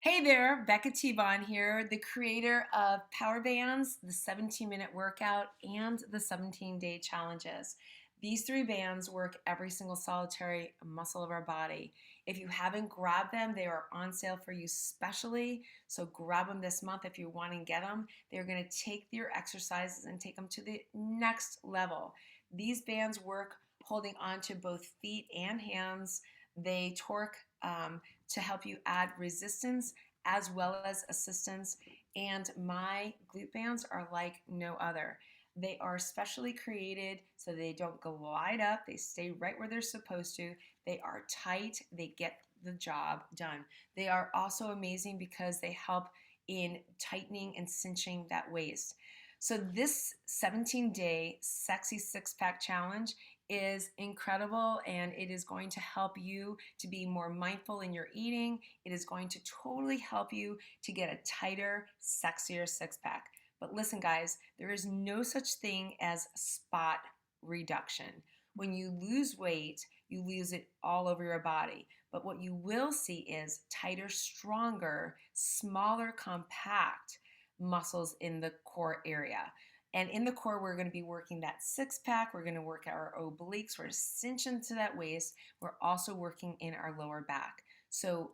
Hey there, Becca T-Bon here, the creator of PowHERbands, the 17-minute workout, and the 17-day challenges. These three bands work every single solitary muscle of our body. If you haven't grabbed them, they are on sale for you specially, so grab them this month if you want to get them. They're going to take your exercises and take them to the next level. These bands work holding on to both feet and hands. They torque to help you add resistance as well as assistance. And my glute bands are like no other. They are specially created so they don't glide up, they stay right where they're supposed to. They are tight, they get the job done. They are also amazing because they help in tightening and cinching that waist. So this 17-day sexy six-pack challenge is incredible, and it is going to help you to be more mindful in your eating. It is going to totally help you to get a tighter, sexier six-pack. But listen, guys, there is no such thing as spot reduction. When you lose weight, you lose it all over your body. But what you will see is tighter, stronger, smaller, compact muscles in the core area. And in the core, we're going to be working that six pack. We're going to work our obliques. We're cinching to that waist. We're also working in our lower back. So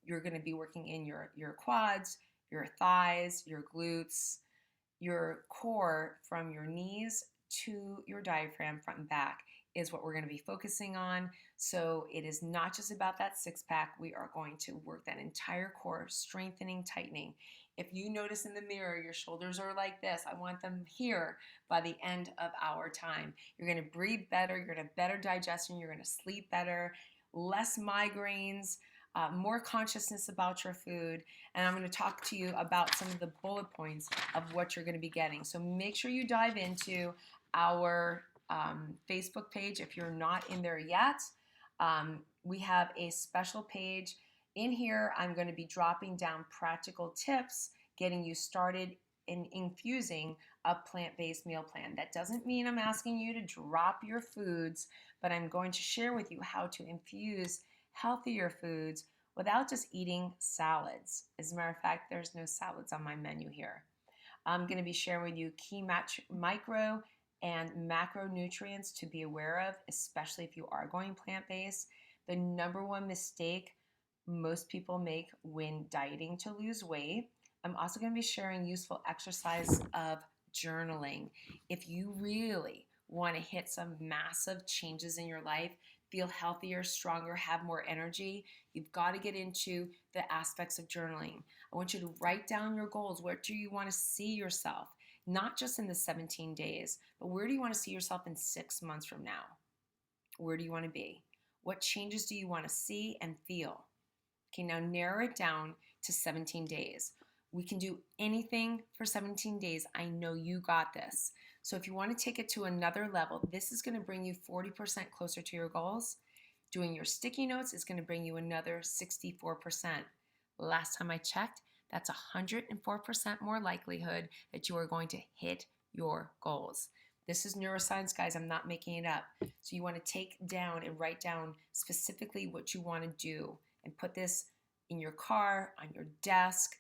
you're going to be working in your quads, your thighs, your glutes, your core from your knees to your diaphragm, front and back, is what we're going to be focusing on. So it is not just about that six pack. We are going to work that entire core, strengthening, tightening. If you notice in the mirror, your shoulders are like this, I want them here by the end of our time. You're going to breathe better. You're going to have better digestion. You're going to sleep better, less migraines, more consciousness about your food, and I'm going to talk to you about some of the bullet points of what you're going to be getting. So make sure you dive into our Facebook page if you're not in there yet. We have a special page. In here, I'm going to be dropping down practical tips, getting you started in infusing a plant-based meal plan. That doesn't mean I'm asking you to drop your foods, but I'm going to share with you how to infuse healthier foods without just eating salads. As a matter of fact, there's no salads on my menu here. I'm going to be sharing with you key micro and macronutrients to be aware of, especially if you are going plant-based. The number one mistake most people make when dieting to lose weight. I'm also going to be sharing useful exercise of journaling. If you really want to hit some massive changes in your life, feel healthier, stronger, have more energy, you've got to get into the aspects of journaling. I want you to write down your goals. Where do you want to see yourself? Not just in the 17 days, but where do you want to see yourself in 6 months from now? Where do you want to be? What changes do you want to see and feel? Okay, now narrow it down to 17 days. We can do anything for 17 days. I know you got this. So if you want to take it to another level, this is going to bring you 40% closer to your goals. Doing your sticky notes is going to bring you another 64%. Last time I checked, that's 104% more likelihood that you are going to hit your goals. This is neuroscience, guys. I'm not making it up. So you want to take down and write down specifically what you want to do and put this in your car, on your desk,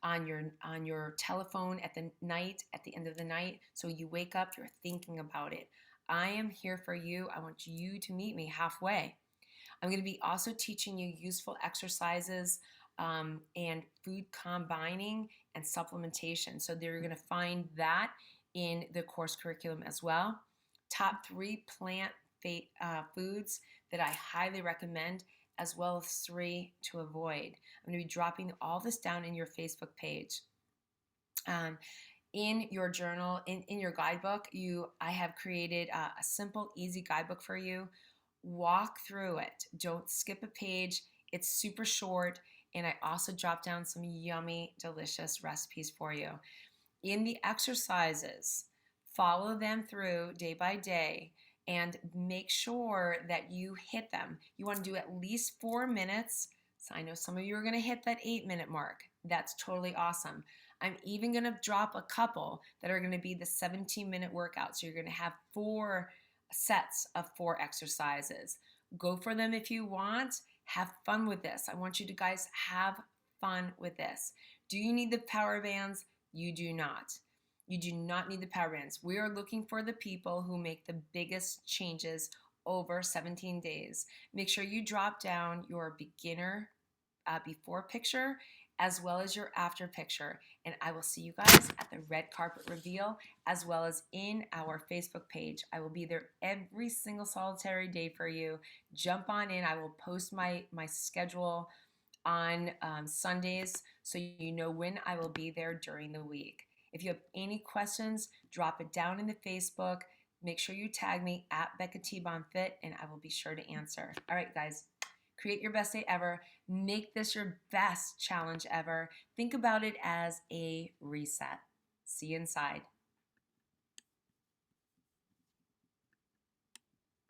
on your telephone at the end of the night, so you wake up, you're thinking about it. I am here for you. I want you to meet me halfway. I'm going to be also teaching you useful exercises and food combining and supplementation. So you're going to find that in the course curriculum as well. Top 3 plant foods that I highly recommend, as well as 3 to avoid. I'm going to be dropping all this down in your Facebook page. In your journal, in your guidebook, I have created a simple, easy guidebook for you. Walk through it. Don't skip a page. It's super short, and I also dropped down some yummy, delicious recipes for you. In the exercises, follow them through day by day and make sure that you hit them. You want to do at least 4 minutes. So I know some of you are going to hit that 8-minute mark. That's totally awesome. I'm even going to drop a couple that are going to be the 17-minute workout. So you're going to have 4 sets of 4 exercises. Go for them if you want. Have fun with this. I want you to guys have fun with this. Do you need the PowHERbands? You do not. You do not need the PowHERbands. We are looking for the people who make the biggest changes over 17 days. Make sure you drop down your beginner before picture as well as your after picture. And I will see you guys at the red carpet reveal as well as in our Facebook page. I will be there every single solitary day for you. Jump on in. I will post my schedule on Sundays so you know when I will be there during the week. If you have any questions, drop it down in the Facebook. Make sure you tag me at Becca Fit and I will be sure to answer. All right, guys. Create your best day ever. Make this your best challenge ever. Think about it as a reset. See you inside.